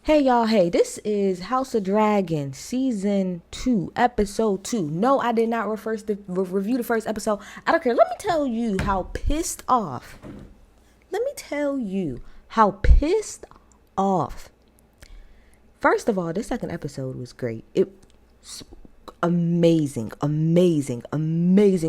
Hey y'all, hey, this is House of Dragon Season 2, Episode 2. No, I did not review the first episode. I don't care. Let me tell you how pissed off. Let me tell you how pissed off. First of all, this second episode was great. Amazing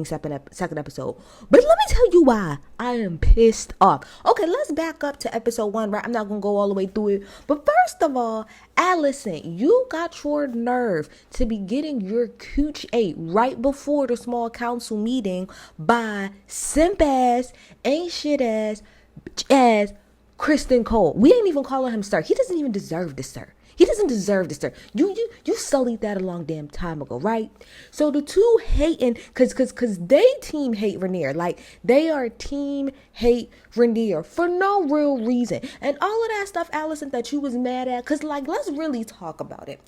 second episode. But let me tell you why I am pissed off. Okay, let's back up to episode 1, right? I'm not gonna go all the way through it. But first of all, Allison, you got your nerve to be getting your cooch ate right before the small council meeting by simp ass, ain't shit ass, bitch ass CRISTON Cole. We ain't even calling him sir. He doesn't even deserve this, sir. He doesn't deserve this, sir. You sullied that a long damn time ago, right? So the two hating, cause they team hate Rhaenyra. Like, they are team hate Rhaenyra for no real reason. And all of that stuff, Allison, that you was mad at, cause like, let's really talk about it.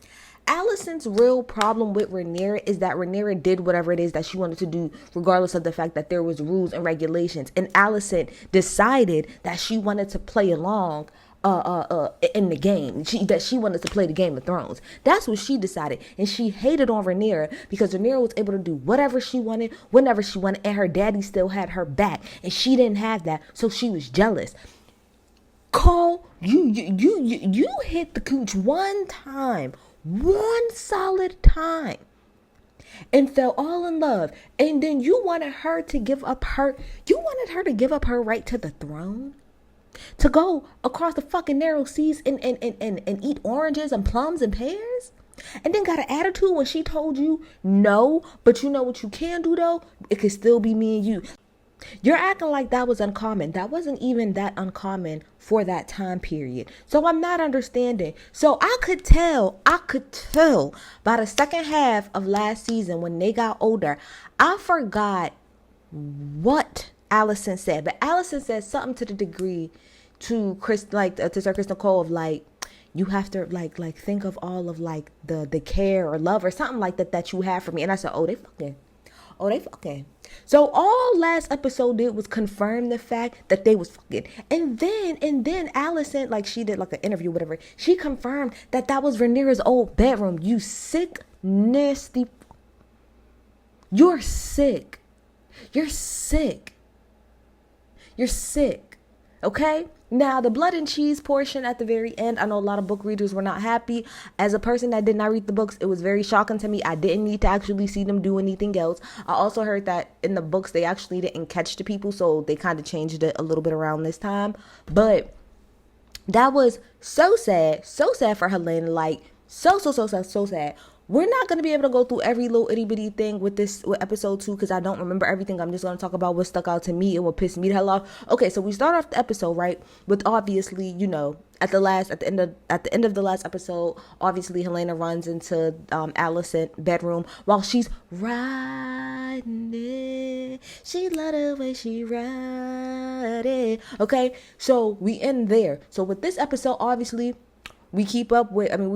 Allison's real problem with Rhaenyra is that Rhaenyra did whatever it is that she wanted to do, regardless of the fact that there was rules and regulations. And Allison decided that she wanted to play along in the game. That she wanted to play the Game of Thrones. That's what she decided. And she hated on Rhaenyra because Rhaenyra was able to do whatever she wanted, whenever she wanted, and her daddy still had her back. And she didn't have that, so she was jealous. Cole, you hit the cooch one solid time, and fell all in love. And then you wanted her to give up her right to the throne? To go across the fucking narrow seas and eat oranges and plums and pears? And then got an attitude when she told you no, but you know what you can do though? It could still be me and you. You're acting like that was uncommon. That wasn't even that uncommon for that time period. So I'm not understanding. So I could tell by the second half of last season when they got older, I forgot what Allison said. But Allison said something to the degree to Sir CRISTON Cole of like, you have to like think of all of like the care or love or something like that you have for me. And I said, oh, they fucking. So all last episode did was confirm the fact that they was fucking. And then Allison, like, she did like an interview, whatever. She confirmed that was Rhaenyra's old bedroom. You sick, nasty. You're sick. You're sick. Okay? Now, the blood and cheese portion at the very end, I know a lot of book readers were not happy. As a person that did not read the books, it was very shocking to me. I didn't need to actually see them do anything else. I also heard that in the books, they actually didn't catch the people, so they kind of changed it a little bit around this time. But that was so sad for Helena. Like, so sad. We're not going to be able to go through every little itty bitty thing with episode 2 because I don't remember everything. I'm just going to talk about what stuck out to me and what pissed me the hell off. Okay, so we start off the episode, right, with obviously, you know, at the end of the last episode, obviously Helena runs into Allison's bedroom while she's riding it. She love the way she ride it. Okay, so we end there. So with this episode, obviously, we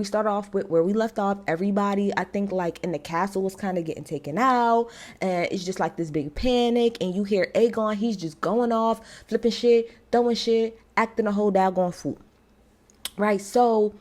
start off with where we left off. Everybody, I think, like, in the castle was kind of getting taken out. And it's just like this big panic. And you hear Aegon, he's just going off, flipping shit, throwing shit, acting a whole daggone fool. Right? So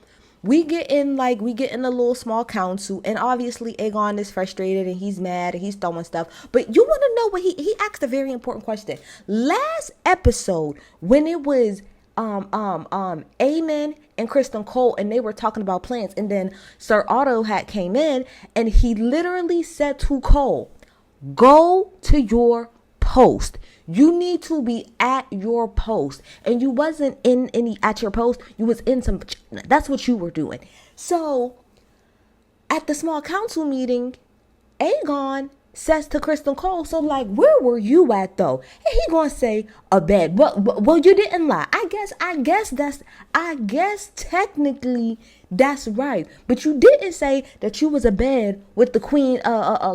we get in a little small council. And obviously Aegon is frustrated and he's mad and he's throwing stuff. But you want to know what he asked a very important question. Last episode, when it was Aemon and CRISTON Cole, and they were talking about plans, and then Sir Otto had came in, and he literally said to Cole, "Go to your post. You need to be at your post." And you wasn't at your post. You was in some. That's what you were doing. So at the small council meeting, Aegon says to CRISTON Cole, so like, where were you at though? And he gonna say a bed. Well, you didn't lie. I guess technically that's right. But you didn't say that you was in bed with the queen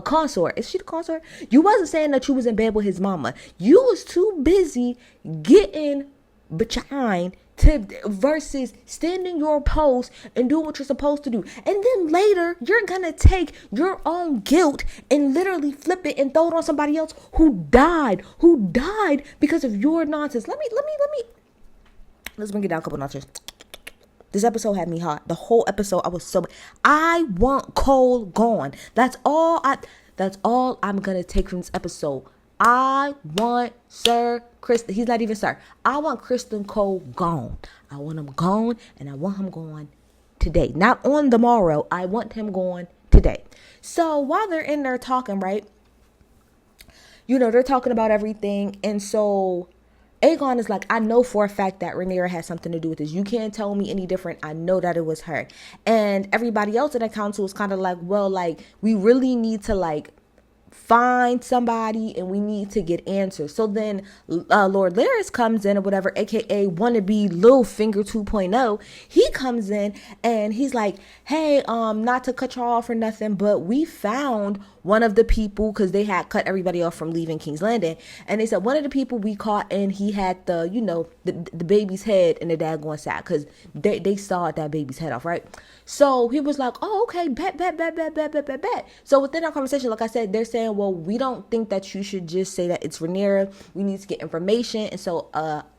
consort. Is she the consort? You wasn't saying that you was in bed with his mama. You was too busy getting behind versus standing your post and doing what you're supposed to do. And then later you're gonna take your own guilt and literally flip it and throw it on somebody else who died because of your nonsense. Let's bring it down a couple notches. This episode had me hot. The whole episode, I was so. I want Cole gone. That's all I'm gonna take from this episode. I want Sir Kristen. He's not even Sir. I want Kristen Cole gone. I want him gone, and I want him gone today. Not on tomorrow. I want him gone today. So while they're in there talking, right? They're talking about everything, and so Aegon is like, I know for a fact that Rhaenyra has something to do with this. You can't tell me any different. I know that it was her. And everybody else in the council is kind of like, well, like, we really need to, like, find somebody and we need to get answers. So then Lord Larys comes in or whatever, aka wannabe Littlefinger 2.0. He comes in and he's like, hey, not to cut y'all off or nothing, but we found one of the people, because they had cut everybody off from leaving King's Landing, and they said one of the people we caught, and he had the the baby's head in the daggone sack, because they sawed that baby's head off, right? So he was like, oh, okay, bet. So within our conversation, like I said, they're saying, well, we don't think that you should just say that it's Rhaenyra. We need to get information. And so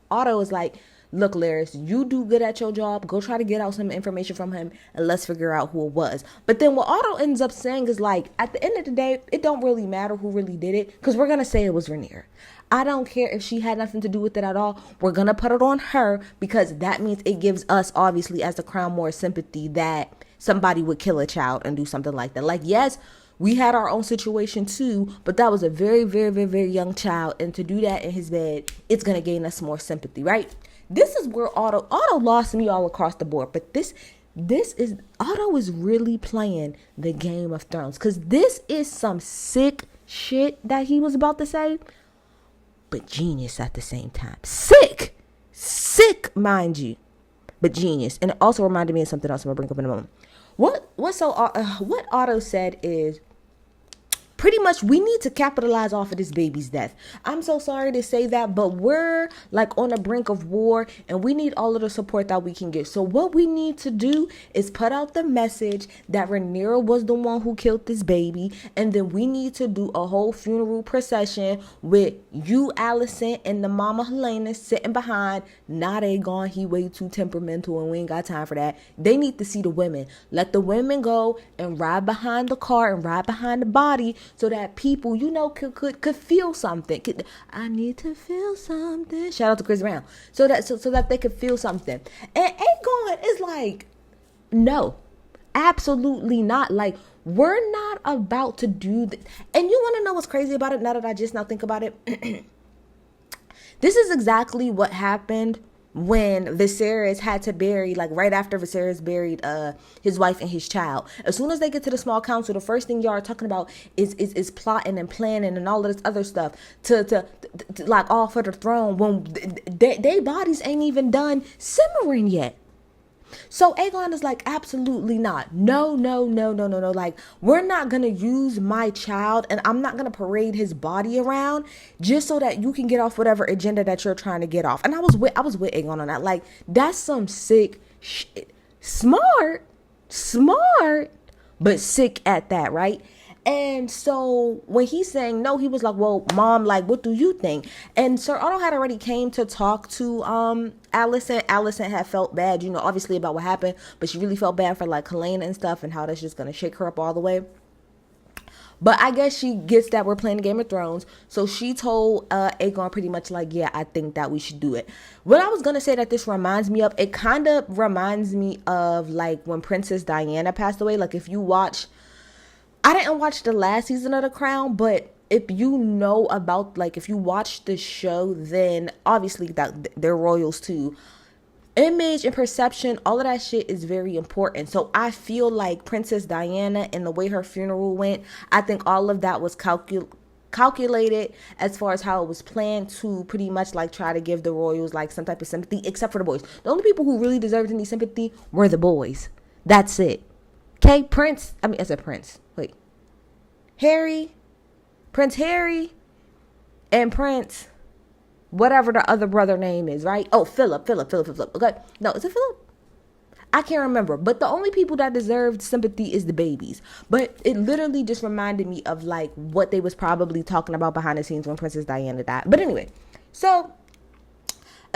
Otto is like, look, Larys, you do good at your job. Go try to get out some information from him and let's figure out who it was. But then what Otto ends up saying is like, at the end of the day, it don't really matter who really did it, because we're going to say it was Rhaenyra. I don't care if she had nothing to do with it at all. We're going to put it on her, because that means it gives us, obviously, as the crown, more sympathy that somebody would kill a child and do something like that. Like, yes, we had our own situation too, but that was a very, very, very, very young child. And to do that in his bed, it's going to gain us more sympathy, right? This is where Otto lost me all across the board. But this is, Otto is really playing the Game of Thrones, because this is some sick shit that he was about to say, but genius at the same time. Sick, mind you, but genius. And it also reminded me of something else I'm gonna bring up in a moment. What Otto said is, pretty much, we need to capitalize off of this baby's death. I'm so sorry to say that, but we're like on the brink of war and we need all of the support that we can get. So what we need to do is put out the message that Rhaenyra was the one who killed this baby. And then we need to do a whole funeral procession with you, Alicent, and the mama Helena sitting behind. Not Aegon. He way too temperamental and we ain't got time for that. They need to see the women. Let the women go and ride behind the car and ride behind the body, so that people, could feel something. I need to feel something. Shout out to Chris Brown. So that they could feel something. And Aegon is like, no, absolutely not. Like, we're not about to do this. And you want to know what's crazy about it, now that I just now think about it? This is exactly what happened when Viserys had to bury, like right after Viserys buried his wife and his child. As soon as they get to the small council, the first thing y'all are talking about is plotting and planning and all of this other stuff to like all for the throne, when they bodies ain't even done simmering yet. So Aegon is like, absolutely not. No. Like, we're not going to use my child, and I'm not going to parade his body around just so that you can get off whatever agenda that you're trying to get off. And I was with Aegon on that. Like, that's some sick shit. Smart, but sick at that, right? And so when he's saying no, he was like, well, Mom, like, what do you think? And Sir Otto had already came to talk to Alicent. Alicent had felt bad, obviously about what happened, but she really felt bad for like Helena and stuff and how that's just going to shake her up all the way. But I guess she gets that we're playing Game of Thrones. So she told Aegon pretty much like, yeah, I think that we should do it. What I was going to say that this reminds me of, it kind of reminds me of like when Princess Diana passed away. Like, if you watch, I didn't watch the last season of The Crown, but if you know about, like, if you watch the show, then obviously that they're royals too. Image and perception, all of that shit is very important. So I feel like Princess Diana and the way her funeral went, I think all of that was calculated as far as how it was planned to pretty much like try to give the royals like some type of sympathy, except for the boys. The only people who really deserved any sympathy were the boys. That's it. Okay, Prince Harry, and Prince, whatever the other brother name is, right? Oh, Philip. Okay, no, is it Philip? I can't remember. But the only people that deserved sympathy is the babies. But it literally just reminded me of like what they was probably talking about behind the scenes when Princess Diana died. But anyway, so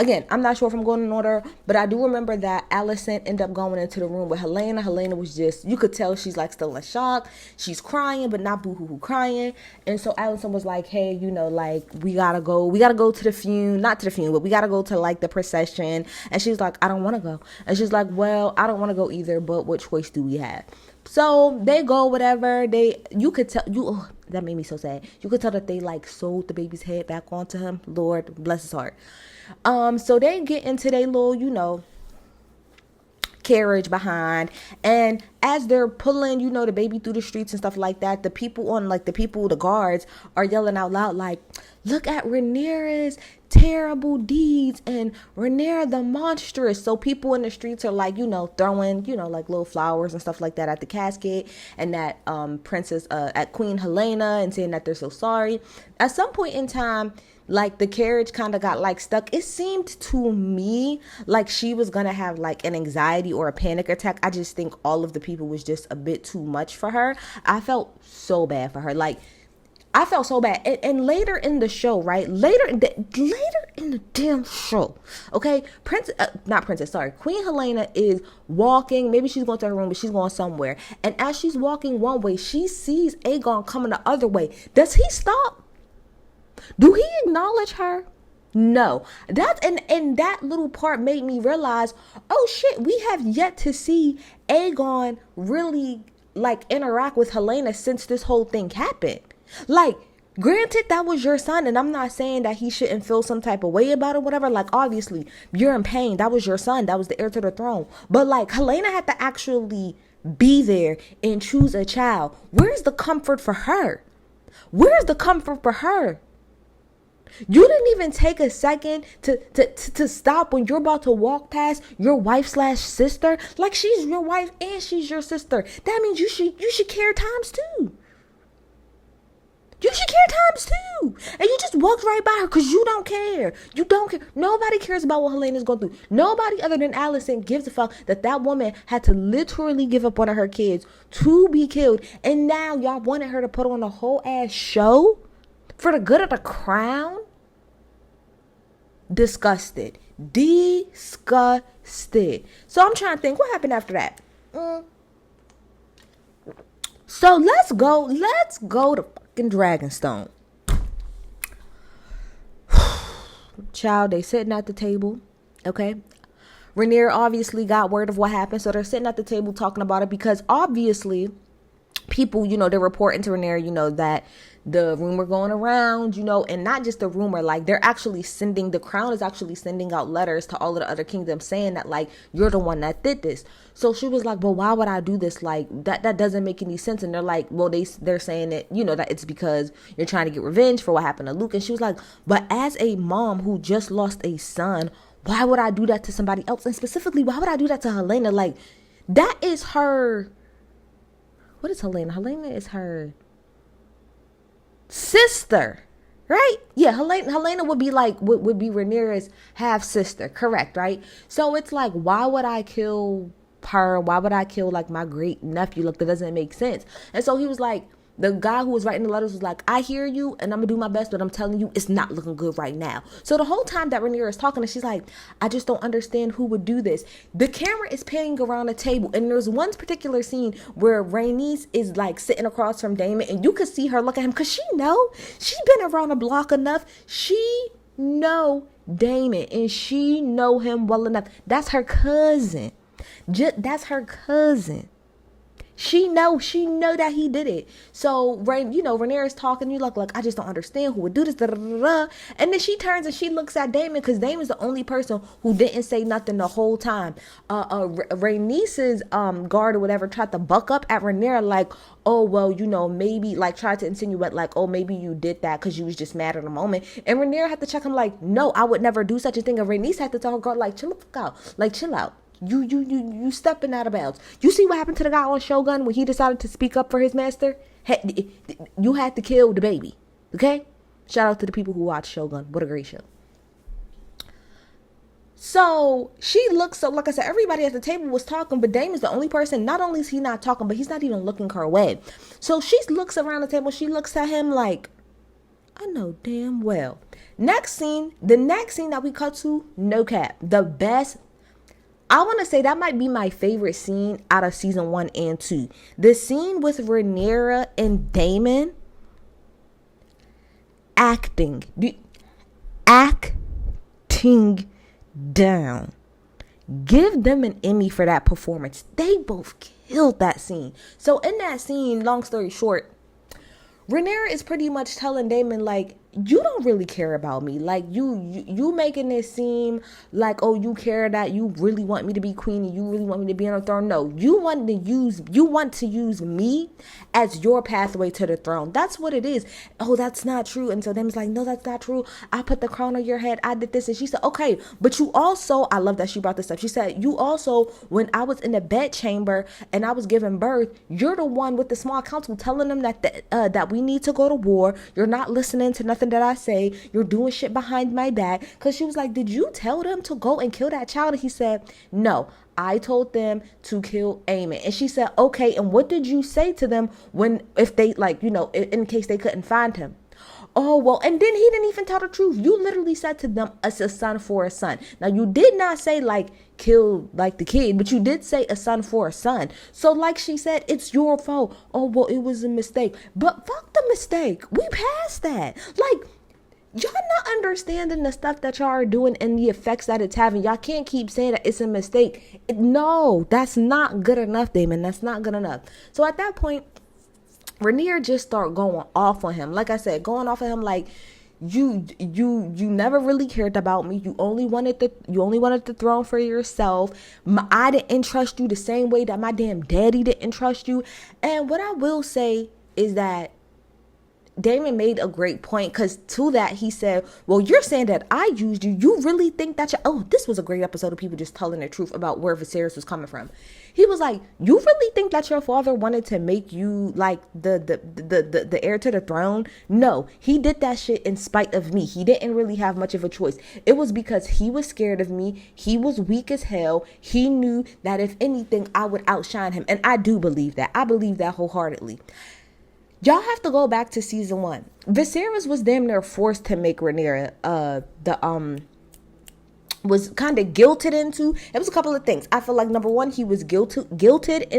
again, I'm not sure if I'm going in order, but I do remember that Allison ended up going into the room with Helena. Helena was just, you could tell she's like still in shock. She's crying, but not boo-hoo-hoo crying. And so Allison was like, hey, like, we gotta go to the funeral, not to the funeral, but we gotta go to like the procession. And she's like, I don't want to go. And she's like, well, I don't want to go either, but what choice do we have? So they go, whatever. You could tell, that made me so sad. You could tell that they like sewed the baby's head back onto him. Lord bless his heart. So they get into their little, carriage behind, and as they're pulling, the baby through the streets and stuff like that, the guards are yelling out loud, like, look at Rhaenyra's terrible deeds and Rhaenyra the monstrous. So people in the streets are like, throwing, like little flowers and stuff like that at the casket, and that at Queen Helena, and saying that they're so sorry. At some point in time, like the carriage kind of got like stuck. It seemed to me like she was gonna have like an anxiety or a panic attack. I just think all of the people was just a bit too much for her. I felt so bad for her. Like, I felt so bad. And later in the show, right? Later in the damn show, okay? Queen Helena is walking. Maybe she's going to her room, but she's going somewhere. And as she's walking one way, she sees Aegon coming the other way. Does he stop? Do he acknowledge her? No. And that little part made me realize, oh shit, we have yet to see Aegon really like interact with Helena since this whole thing happened. Like, granted, that was your son, and I'm not saying that he shouldn't feel some type of way about it, whatever. Like, obviously, you're in pain. That was your son. That was the heir to the throne. But like, Helena had to actually be there and choose a child. Where's the comfort for her? Where's the comfort for her? You didn't even take a second to stop when you're about to walk past your wife/sister. Like, she's your wife and she's your sister. That means you should care times two. You should care times two. And you just walked right by her because you don't care. You don't care. Nobody cares about what Helena's going through. Nobody other than Allison gives a fuck that woman had to literally give up one of her kids to be killed. And now y'all wanted her to put on a whole ass show for the good of the crown? Disgusted. Disgusted. So I'm trying to think, what happened after that? So let's go to fucking Dragonstone. Child, they sitting at the table, okay? Rhaenyra obviously got word of what happened, so they're sitting at the table talking about it, because obviously people, they're reporting to Rhaenyra, that the rumor going around, and not just the rumor, like the crown is actually sending out letters to all of the other kingdoms saying that, like, you're the one that did this. So she was like, but why would I do this? Like, that doesn't make any sense. And they're like, well, they're saying that, that it's because you're trying to get revenge for what happened to Luke. And she was like, but as a mom who just lost a son, why would I do that to somebody else? And specifically, why would I do that to Helena? Like, that is her. What is Helena? Helena is her sister, right? Yeah, Helena would be like, would be Rhaenyra's half sister, correct, right? So it's like, why would I kill her? Why would I kill like my great nephew? Look, that doesn't make sense. And so he was like, the guy who was writing the letters was like, I hear you and I'm gonna do my best, but I'm telling you, it's not looking good right now. So the whole time that Rhaenyra is talking, and she's like, I just don't understand who would do this. The camera is panning around the table, and there's one particular scene where Rhaenys is like sitting across from Daemon, and you could see her look at him, because she's been around the block enough. She know Daemon, and she know him well enough. That's her cousin. That's her cousin. She know that he did it. So, Rhaenyra's talking, you like, I just don't understand who would do this. Da, da, da, da. And then she turns and she looks at Daemon, because Daemon's the only person who didn't say nothing the whole time. Rhaenys's guard or whatever tried to buck up at Rhaenyra, like, oh, well, maybe, like, tried to insinuate, like, oh, maybe you did that because you was just mad at the moment. And Rhaenyra had to check him, like, no, I would never do such a thing. And Rhaenys had to tell her guard, like, chill the fuck out. Like, chill out. You stepping out of bounds. You see what happened to the guy on Shogun when he decided to speak up for his master? Hey, you had to kill the baby. Okay? Shout out to the people who watch Shogun. What a great show. So she looks, so like I said, everybody at the table was talking, but Damon's the only person. Not only is he not talking, but he's not even looking her way. So she looks around the table. She looks at him like, I know damn well. Next scene, the next scene that we cut to, no cap, the best. I want to say that might be my favorite scene out of season 1 and 2. The scene with Rhaenyra and Daemon acting down. Give them an Emmy for that performance. They both killed that scene. So in that scene, long story short, Rhaenyra is pretty much telling Daemon, like, you don't really care about me. Like, you making it seem like, oh, you care, that you really want me to be queen and you really want me to be on the throne. No, you want to use me as your pathway to the throne. That's what it is. Oh, that's not true. And so Daemon's like, no, that's not true. I put the crown on your head. I did this. And she said, okay, but you also, I love that she brought this up. She said, you also, when I was in the bedchamber and I was giving birth, you're the one with the small council telling them that we need to go to war. You're not listening to nothing that I say. You're doing shit behind my back. Because she was like, did you tell them to go and kill that child? And he said, no, I told them to kill Aemon. And she said, okay, and what did you say to them if they, like, you know, in case they couldn't find him? Oh, well, and then he didn't even tell the truth. You literally said to them, it's a son for a son. Now, you did not say, like, kill, like, the kid, but you did say a son for a son. So, like she said, it's your fault. Oh, well, it was a mistake. But fuck the mistake. We passed that. Like, y'all not understanding the stuff that y'all are doing and the effects that it's having. Y'all can't keep saying that it's a mistake. No, that's not good enough, Daemon. That's not good enough. So, at that point, Rhaenyra just start going off on him. Like I said, going off on him like, you never really cared about me. You only wanted the throne for yourself. I didn't trust you the same way that my damn daddy didn't trust you. And what I will say is that Daemon made a great point, because to that he said, well, you're saying that I used you. You really think that this was a great episode of people just telling the truth about where Viserys was coming from. He was like, you really think that your father wanted to make you like the heir to the throne? No, he did that shit in spite of me. He didn't really have much of a choice. It was because he was scared of me. He was weak as hell. He knew that if anything, I would outshine him. And I do believe that. I believe that wholeheartedly. Y'all have to go back to season 1. Viserys was damn near forced to make Rhaenyra was kind of guilted into. It was a couple of things. I feel like number one, he was guilted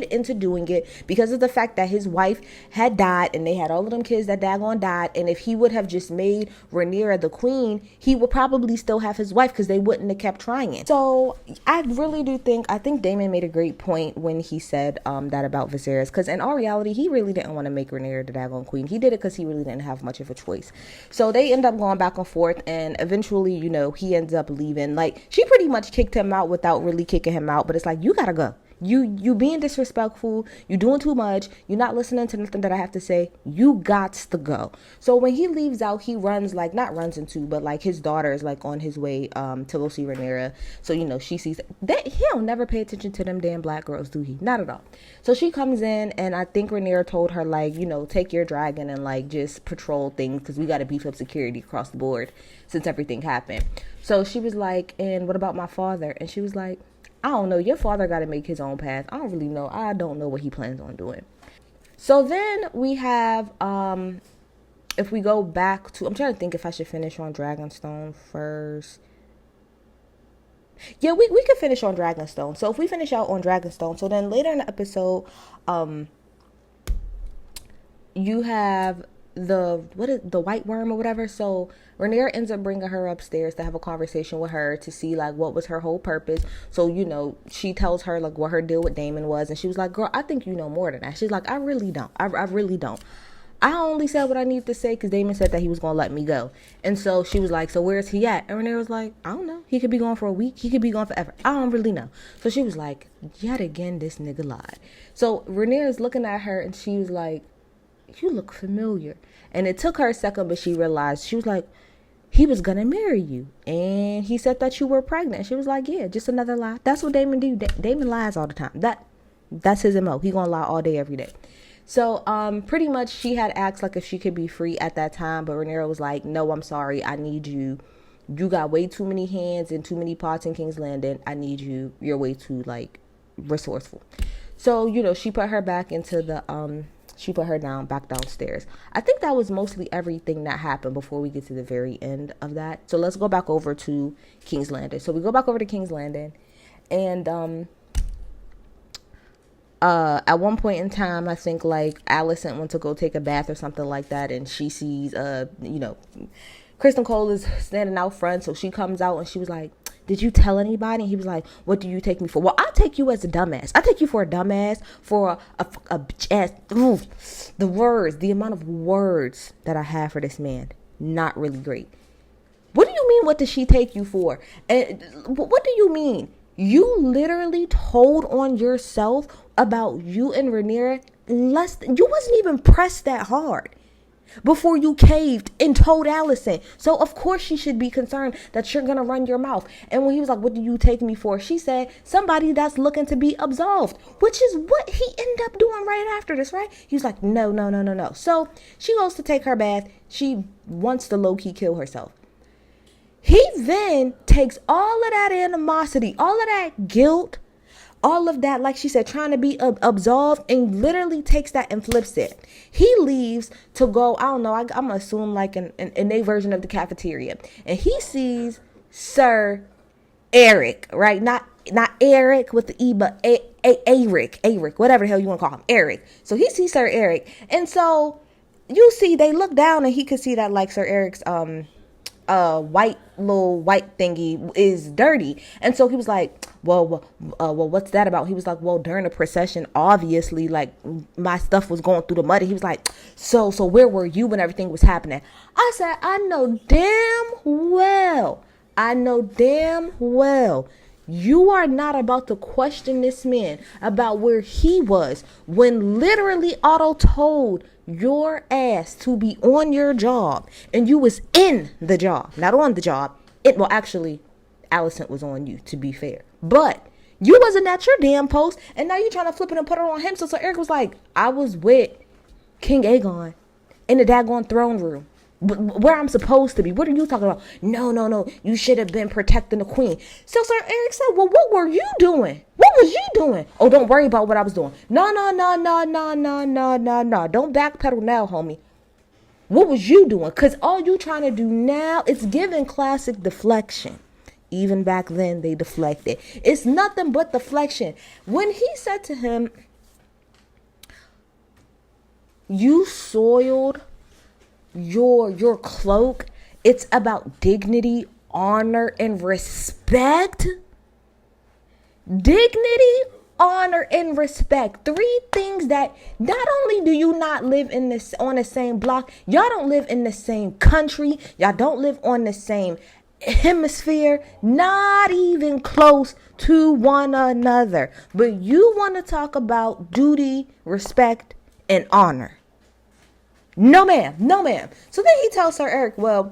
into doing it because of the fact that his wife had died and they had all of them kids that daggone died. And if he would have just made Rhaenyra the queen, he would probably still have his wife because they wouldn't have kept trying it. So I really do think Daemon made a great point when he said that about Viserys, because in all reality, he really didn't want to make Rhaenyra the daggone queen. He did it because he really didn't have much of a choice. So they end up going back and forth, and eventually, you know, he ends up leaving. Like, she pretty much kicked him out without really kicking him out, but it's like, you gotta go. You being disrespectful, you doing too much, you're not listening to nothing that I have to say, you gots to go. So when he leaves out, he runs, like, not runs into, but like his daughter is like on his way to go see Rhaenyra. So, you know, she sees that he don't never pay attention to them damn black girls, do he? Not at all. So she comes in, and I think Rhaenyra told her, like, you know, take your dragon and like just patrol things because we got to beef up security across the board since everything happened. So she was like, and what about my father? And she was like, I don't know. Your father got to make his own path. I don't really know. I don't know what he plans on doing. So then we have, if we go back to, I'm trying to think if I should finish on Dragonstone first. Yeah, we could finish on Dragonstone. So if we finish out on Dragonstone, so then later in the episode, you have the white worm or whatever. So Rhaenyra ends up bringing her upstairs to have a conversation with her to see like what was her whole purpose. So, you know, she tells her like what her deal with Daemon was, and she was like, girl, I think you know more than that. She's like, I really don't. I really don't. I only said what I needed to say because Daemon said that he was going to let me go. And so she was like, so where's he at? And Rhaenyra was like, I don't know. He could be gone for a week. He could be gone forever. I don't really know. So she was like, yet again, this nigga lied. So Rhaenyra's looking at her, and she was like, you look familiar. And it took her a second, but she realized, she was like, he was gonna marry you, and he said that you were pregnant. She was like, yeah, just another lie. That's what Daemon do. Daemon lies all the time. That's his MO. He gonna lie all day, every day. So pretty much she had asked like if she could be free at that time, but Rhaenyra was like, no, I'm sorry, I need you. You got way too many hands and too many pots in King's Landing. I need you. You're way too like resourceful. So, you know, she put her back into the she put her down, back downstairs. I think that was mostly everything that happened before we get to the very end of that. So let's go back over to King's Landing. So we go back over to King's Landing, and at one point in time, I think like Allison went to go take a bath or something like that, and she sees CRISTON Cole is standing out front, so she comes out and she was like, did you tell anybody? And he was like, what do you take me for? Well, I take you as a dumbass. I take you for a dumbass, for a bitch ass. The amount of words that I have for this man, not really great. What do you mean, what does she take you for? And what do you mean? You literally told on yourself about you and Rhaenyra you wasn't even pressed that hard before you caved and told Allison. So of course she should be concerned that you're gonna run your mouth. And when he was like, what do you take me for? She said, somebody that's looking to be absolved, which is what he ended up doing right after this, right? He was like, no. So she goes to take her bath. She wants to low-key kill herself. He then takes all of that animosity, all of that guilt, all of that, like she said, trying to be absolved, and literally takes that and flips it. He leaves to go, I don't know, I'm going to assume like an a version of the cafeteria. And he sees Sir Eric, right? Not Eric with the E, but Eric, whatever the hell you want to call him, Eric. So he sees Sir Eric. And so you see, they look down and he could see that like Sir Eric's white thingy is dirty. And so he was like, well, what's that about? He was like, well, during the procession, obviously, like, my stuff was going through the mud. And he was like, so where were you when everything was happening? I said, I know damn well you are not about to question this man about where he was when literally Otto told your ass to be on your job, and you was in the job, not on the job. Actually, Allison was on you, to be fair, but you wasn't at your damn post, and now you're trying to flip it and put it on him. So Eric was like, I was with King Aegon in the daggone throne room, where I'm supposed to be. What are you talking about? No, you should have been protecting the queen. So Sir Eric said, well, what were you doing? What was you doing? Oh, don't worry about what I was doing. No. Don't backpedal now, homie. What was you doing? Because all you trying to do now, it's giving classic deflection. Even back then, they deflected. It's nothing but deflection. When he said to him, you soiled your cloak, it's about dignity, honor, and respect. Dignity, honor, and respect. 3 things that not only do you not live on the same block, y'all don't live in the same country, y'all don't live on the same hemisphere, not even close to one another. But you want to talk about duty, respect, and honor. No ma'am. So then he tells Sir Eric, well,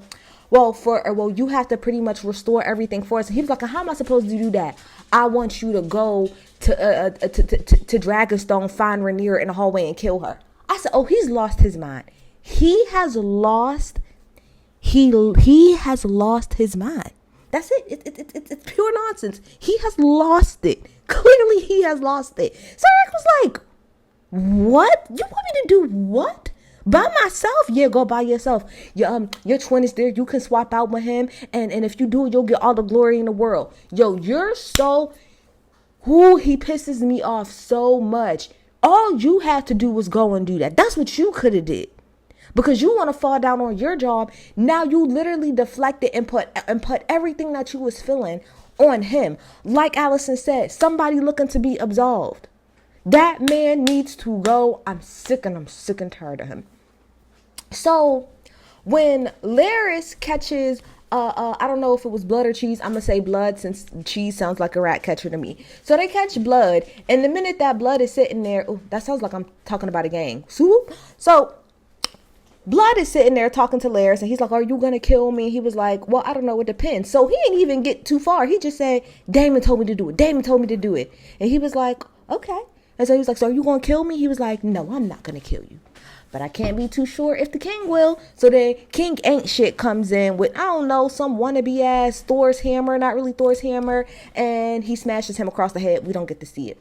you have to pretty much restore everything for us. And he was like, how am I supposed to do that? I want you to go to Dragonstone, find Rhaenyra in the hallway and kill her. I said, oh, he's lost his mind. He has lost his mind. That's it. It's pure nonsense. He has lost it. Clearly he has lost it. Sir Eric was like, what? You want me to do what? By myself? Yeah, go by yourself. Your twin is there. You can swap out with him. And if you do, you'll get all the glory in the world. Yo, you're so... he pisses me off so much. All you have to do was go and do that. That's what you could have did. Because you want to fall down on your job. Now you literally deflected and put everything that you was feeling on him. Like Allison said, somebody looking to be absolved. That man needs to go. I'm sick and tired of him. So when Larys catches, I don't know if it was blood or cheese. I'm going to say blood since cheese sounds like a rat catcher to me. So they catch blood. And the minute that blood is sitting there, that sounds like I'm talking about a gang. So blood is sitting there talking to Larys. And he's like, are you going to kill me? He was like, well, I don't know. It depends. So he didn't even get too far. He just said, Damon told me to do it. And he was like, okay. And so he was like, so are you going to kill me? He was like, no, I'm not going to kill you. But I can't be too sure if the king will. So then King Ain't Shit comes in with, I don't know, some wannabe ass Thor's hammer. Not really Thor's hammer. And he smashes him across the head. We don't get to see it.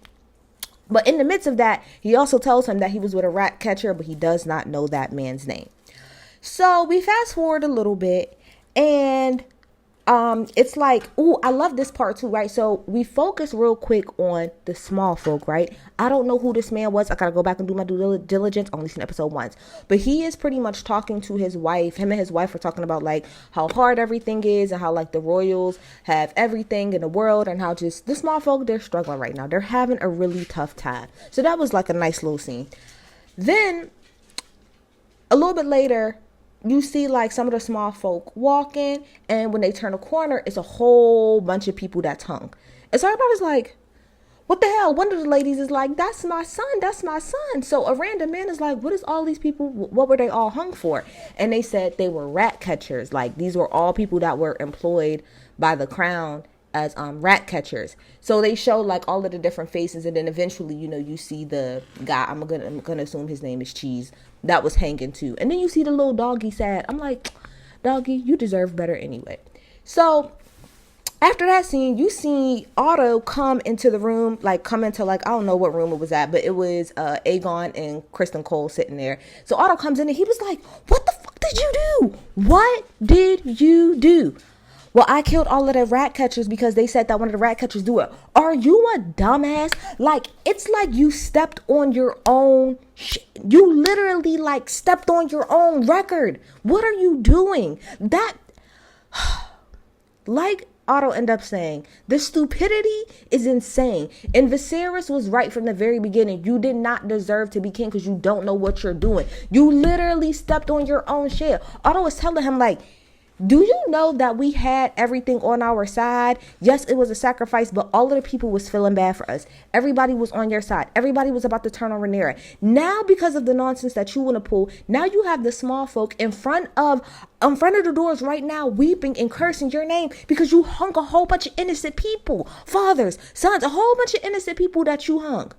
But in the midst of that, he also tells him that he was with a rat catcher, but he does not know that man's name. So we fast forward a little bit, and it's like, ooh, I love this part too, right? So we focus real quick on the small folk, right? I don't know who this man was. I gotta go back and do my due diligence. Only seen episode once, but he is pretty much talking to his wife. Him and his wife are talking about like how hard everything is, and how like the royals have everything in the world, and how just the small folk, they're struggling right now. They're having a really tough time. So that was like a nice little scene. Then a little bit later, you see like some of the small folk walking, and when they turn a corner, it's a whole bunch of people that's hung. And so everybody's like, what the hell? One of the ladies is like, that's my son, that's my son. So a random man is like, what is all these people, what were they all hung for? And they said they were rat catchers. Like, these were all people that were employed by the crown as rat catchers. So they show like all of the different faces, and then eventually, you know, you see the guy, I'm gonna assume his name is Cheese, that was hanging too. And then you see the little doggy sad. I'm like, doggy, you deserve better anyway. So after that scene, you see Otto come into the room, like come into like, I don't know what room it was at, but it was Aegon and Kristen Cole sitting there. So Otto comes in and he was like, what the fuck did you do? What did you do? Well, I killed all of the rat catchers because they said that one of the rat catchers do it. Are you a dumbass? Like, it's like you stepped on your own you literally like stepped on your own record. What are you doing? That, like Otto ended up saying, the stupidity is insane. And Viserys was right from the very beginning. You did not deserve to be king because you don't know what you're doing. You literally stepped on your own shit. Otto was telling him like, do you know that we had everything on our side? Yes, it was a sacrifice, but all of the people was feeling bad for us. Everybody was on your side. Everybody was about to turn on Rhaenyra. Now, because of the nonsense that you want to pull, now you have the small folk in front of the doors right now, weeping and cursing your name because you hung a whole bunch of innocent people, fathers, sons, a whole bunch of innocent people that you hung.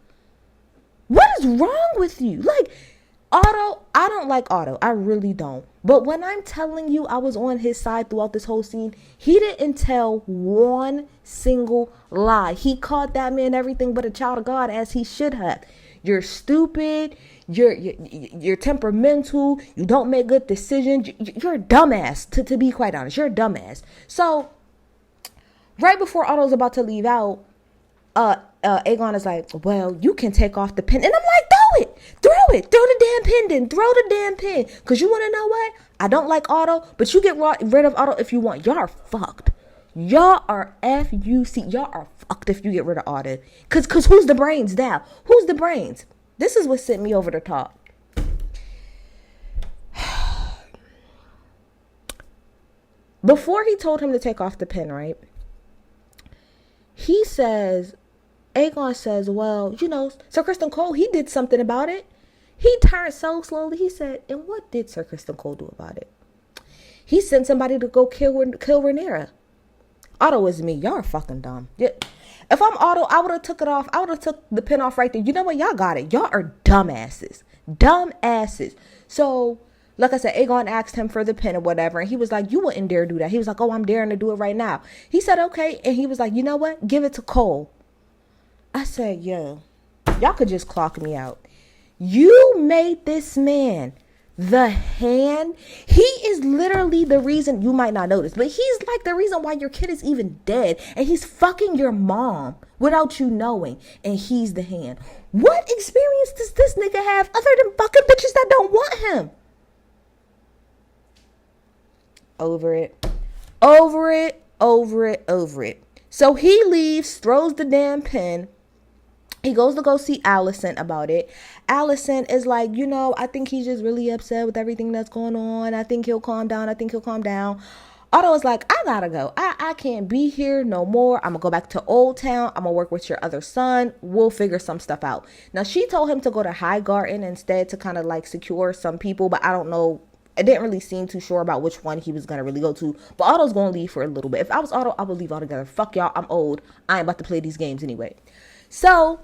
What is wrong with you? Like, Otto, I don't like Otto. I really don't. But when I'm telling you I was on his side throughout this whole scene, he didn't tell one single lie. He called that man everything but a child of God, as he should have. You're stupid. You're temperamental. You don't make good decisions. You're a dumbass, to be quite honest. You're a dumbass. So right before Otto's about to leave out, Aegon is like, well, you can take off the pin. And I'm like, throw the damn pin then. Throw the damn pin. Because you want to know what? I don't like Otto, but you get rid of Otto if you want. Y'all are fucked. Y'all are F-U-C. Y'all are fucked if you get rid of Otto. Because who's the brains now? Who's the brains? This is what sent me over the top. Before he told him to take off the pin, right? Aegon says, well, you know, Sir Kristen Cole, he did something about it. He turned so slowly. He said, and what did Sir Kristen Cole do about it? He sent somebody to go kill Rhaenyra. Otto is me. Y'all are fucking dumb. Yeah. If I'm Otto, I would have took it off. I would have took the pin off right there. You know what? Y'all got it. Y'all are dumbasses. Dumbasses. So, like I said, Aegon asked him for the pin or whatever. And he was like, you wouldn't dare do that. He was like, oh, I'm daring to do it right now. He said, okay. And he was like, you know what? Give it to Cole. I said, yo, y'all could just clock me out. You made this man the hand. He is literally the reason, you might not notice, but he's like the reason why your kid is even dead. And he's fucking your mom without you knowing. And he's the hand. What experience does this nigga have other than fucking bitches that don't want him? Over it. Over it. Over it. Over it. So he leaves, throws the damn pen. He goes to go see Alicent about it. Alicent is like, you know, I think he's just really upset with everything that's going on. I think he'll calm down. Otto is like, I gotta go. I can't be here no more. I'm gonna go back to Old Town. I'm gonna work with your other son. We'll figure some stuff out. Now, she told him to go to Highgarden instead to kind of like secure some people, but I don't know. I didn't really seem too sure about which one he was going to really go to. But Otto's going to leave for a little bit. If I was Otto, I would leave altogether. Fuck y'all. I'm old. I ain't about to play these games anyway. So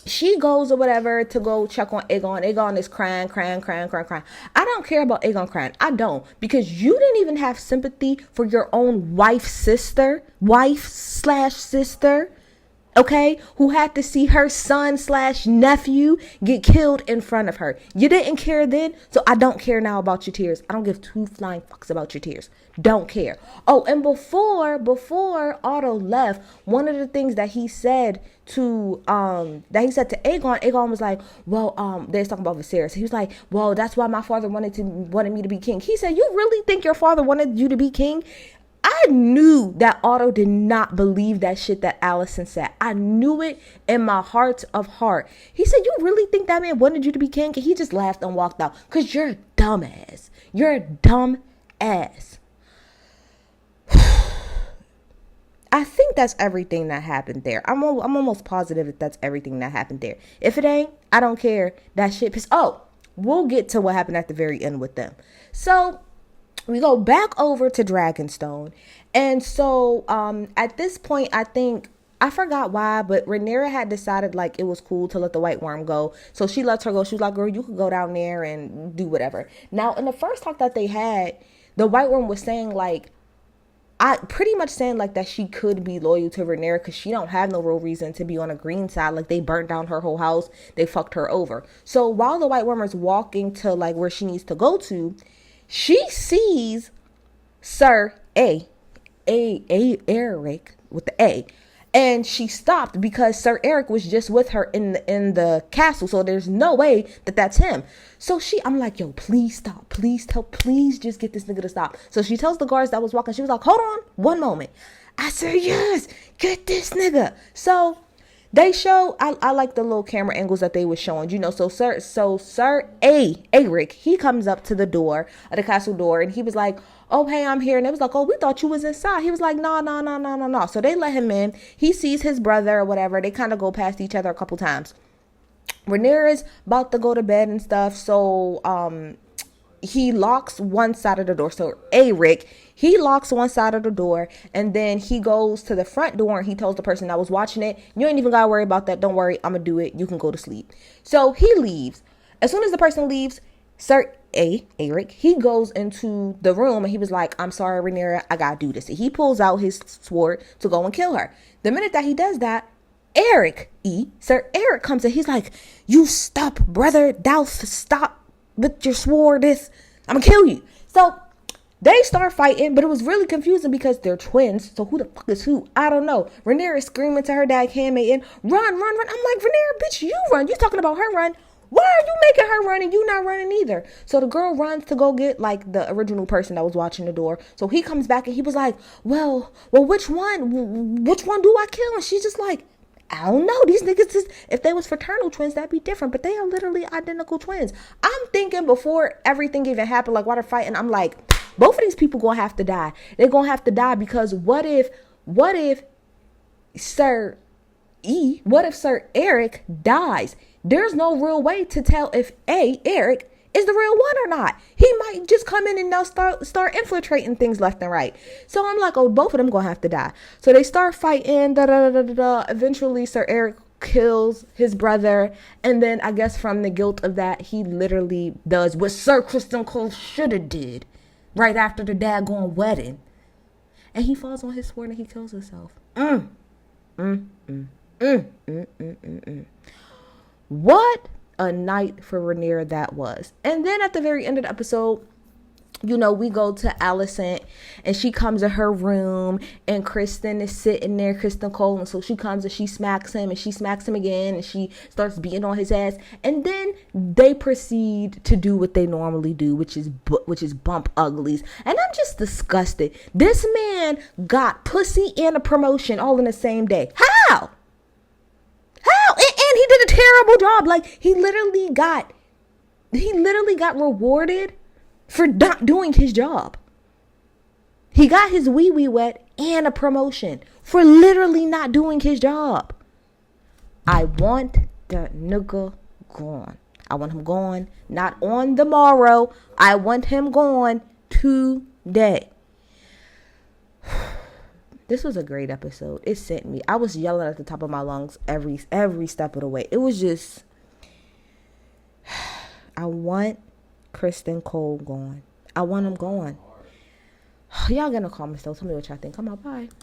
she goes or whatever to go check on Aegon. Aegon is crying. I don't care about Aegon crying. I don't. Because you didn't even have sympathy for your own wife/sister. okay, who had to see her son/nephew get killed in front of her. You didn't care then, so I don't care now about your tears. I don't give two flying fucks about your tears. Don't care. Oh, and before Otto left, one of the things that he said to Aegon was like, well, they was talking about Viserys. He was like, well, that's why my father wanted me to be king. He said, you really think your father wanted you to be king? I knew that Otto did not believe that shit that Alicent said. I knew it in my heart of heart. He said, you really think that man wanted you to be king? And he just laughed and walked out. Because you're a dumbass. You're a dumb ass. I think that's everything that happened there. I'm almost positive that that's everything that happened there. If it ain't, I don't care. That shit pissed. Oh, we'll get to what happened at the very end with them. So we go back over to Dragonstone. And so at this point, I forgot why, but Rhaenyra had decided like it was cool to let the White Worm go. So she lets her go. She was like, girl, you could go down there and do whatever. Now, in the first talk that they had, the White Worm was saying like, pretty much saying like that she could be loyal to Rhaenyra because she don't have no real reason to be on a green side. Like they burnt down her whole house. They fucked her over. So while the White Worm is walking to like where she needs to go to, she sees Sir Eric with the A. And she stopped because Sir Eric was just with her in the castle. So there's no way that that's him. So I'm like, yo, please stop. Please just get this nigga to stop. So she tells the guards that was walking. She was like, hold on one moment. I said, yes, get this nigga. So they show, I like the little camera angles that they were showing, you know. So Sir Eric, he comes up to the door, the castle door, and he was like, oh, hey, I'm here. And they was like, oh, we thought you was inside. He was like, no. So they let him in. He sees his brother or whatever. They kind of go past each other a couple times. Rhaenyra's about to go to bed and stuff. So he locks one side of the door. So Eric, he locks one side of the door, and then he goes to the front door and he tells the person that was watching it, you ain't even gotta worry about that. Don't worry, I'm gonna do it. You can go to sleep. So he leaves. As soon as the person leaves, Sir Eric, he goes into the room and he was like, I'm sorry, Rhaenyra, I gotta do this. He pulls out his sword to go and kill her. The minute that he does that, Sir Eric comes in. He's like, you stop, brother. Thou stop with your sword. I'm gonna kill you. So they start fighting, but it was really confusing because they're twins. So who the fuck is who? I don't know. Rhaenyra is screaming to her dad, handmaiden, run. I'm like, Rhaenyra, bitch, you run. You talking about her run. Why are you making her run and you not running either? So the girl runs to go get like the original person that was watching the door. So he comes back and he was like, well, which one do I kill? And she's just like, I don't know. These niggas just, if they was fraternal twins, that'd be different. But they are literally identical twins. I'm thinking before everything even happened, like while they're fighting, I'm like, both of these people gonna have to die. They're gonna have to die because what if Sir Eric dies? There's no real way to tell if Eric is the real one or not. He might just come in and now start infiltrating things left and right. So I'm like, oh, both of them gonna have to die. So they start fighting. Eventually, Sir Eric kills his brother, and then I guess from the guilt of that, he literally does what Sir Criston Cole should have did right after the daggone wedding, and he falls on his sword and he kills himself. What a night for Rhaenyra that was. And then at the very end of the episode, you know, we go to Alicent and she comes in her room and Criston is sitting there, Criston Cole, and so she comes and she smacks him and she smacks him again and she starts beating on his ass, and then they proceed to do what they normally do, which is bump uglies. And I'm just disgusted. This man got pussy and a promotion all in the same day. How? And he did a terrible job. Like he literally got rewarded for not doing his job. He got his wee wet and a promotion for literally not doing his job. I want the nigga gone. I want him gone. Not on the morrow. I want him gone today. This was a great episode. It sent me. I was yelling at the top of my lungs every step of the way. It was just, I want Criston Cole gone. I want him gone. Y'all gonna call me still. Tell me what y'all think. Come on, bye.